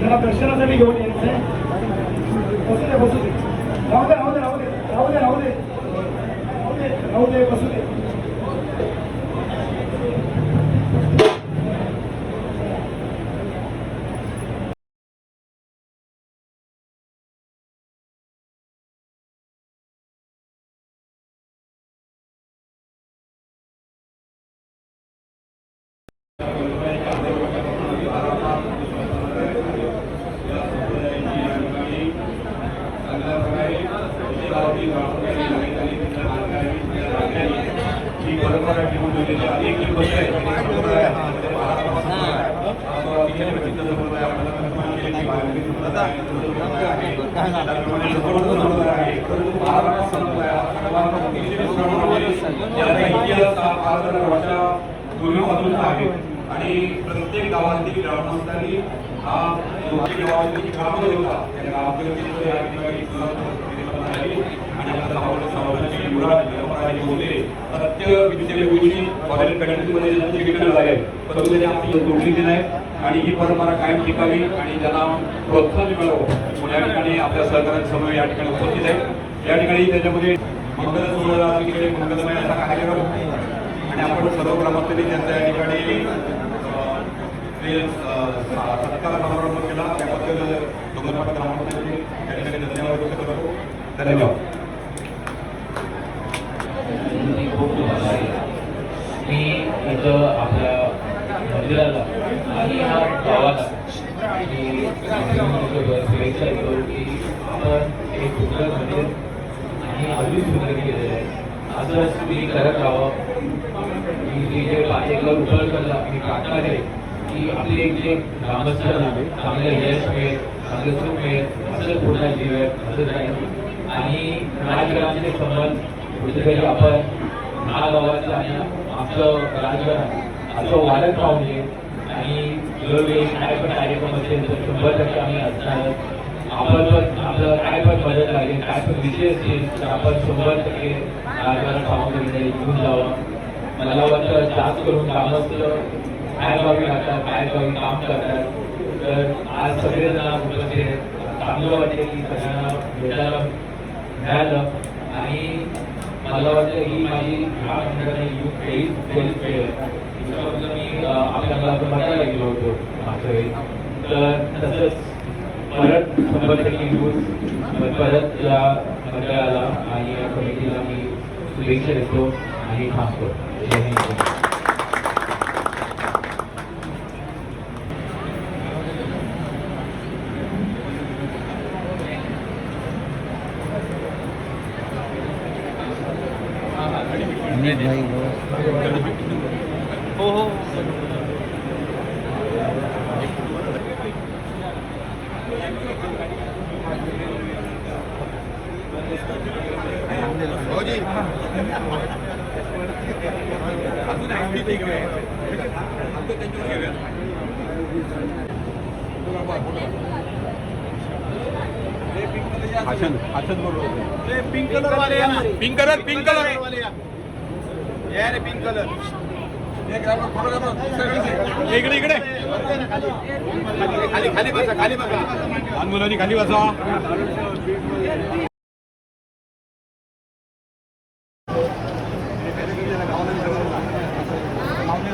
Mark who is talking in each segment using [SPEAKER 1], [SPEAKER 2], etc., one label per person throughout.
[SPEAKER 1] त्यांना दर्शनासाठी घेऊन यायचं आहे. बसू दे बसू दे, राहू दे राहू दे राहू दे राहू दे राहू दे राहू दे राहू दे बसू दे.
[SPEAKER 2] आणि प्रत्येक गावातील ग्रामस्थांनी हा गावातील ग्राम होता त्या गावातील सत्य विद्यापीठाची फॉरेन कंट्रीमध्ये शिक्षण झाले परंतु त्याने आपली तोडली नाही आणि ही परंपरा कायम टिकावी आणि त्यांना प्रोत्साहन मिळावं या ठिकाणी आपल्या सहकार्यांसमोर या ठिकाणी उपस्थित आहे. या ठिकाणी त्याच्यामध्ये मंगल सोहळा मंगलमय असा कार्यक्रम आणि आपण सर्व ग्रामस्थांनी त्यांच्या या ठिकाणी सत्कार समारंभ केला त्याबद्दल डोंगरपाट ग्रामस्थांनी या ठिकाणी धन्यवाद व्यक्त करतो. धन्यवाद.
[SPEAKER 3] मी इथं आपल्या मंदिराला आणि ह्या गावाला शुभेच्छा देतो की आपण एक सुंदर मंदिर आणि अजून सुंदर केलेलं आहे. असंच तुम्ही करत राहावं. मी जे पाठीला उभं करला मी प्रार्थना आहे की आपले जे ग्रामस्थ चांगलं यश मिळेल चांगलं सुख मिळेल असं पूर्ण जीवन असं राहील आणि राजकारणाचे संबंध कुठेतरी आपण ह्या गावाचं आणि आपलं राजकारण असं वाढत राहू नये आणि वेगवेगळे काय पण कार्यक्रम असेल तर 100% आम्ही असणार. आपण पण आपलं काय पण मदत लागेल काय पण विषय असेल तर आपण 100% राजकारण सामग्रीकडे घेऊन जावं. मला वाटतं जास्त करून ग्रामस्थ काय गावी राहतात काय गावी काम करतात तर आज सगळेजण उपस्थित चांगलं वाटते की सगळ्यांना भेटायला मिळालं आणि मला वाटतं ही माझी ह्या मंडळाने पहिलीच वेळ आहे. मी आपल्याला बघायला गेलो होतो मागच्या वेळी तर तसंच परत 100% यूज परत या मंडळाला आणि या कमिटीला मी शुभेच्छा देतो आणि थांबतो. जय हिंद. हो हो
[SPEAKER 2] पिंक कलर वाले पिंक कलर पिंक कलर यार पिंक कलर इकडे इकडे खाली खाली बसा खाली बसा लहान मुलांनी खाली बसा.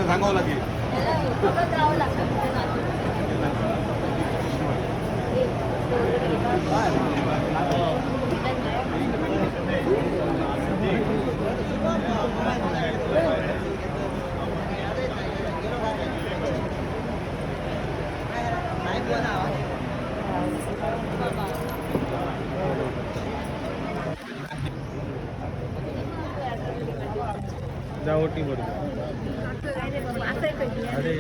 [SPEAKER 2] सांगावं लागेल
[SPEAKER 4] जावटी बरोबर. अरे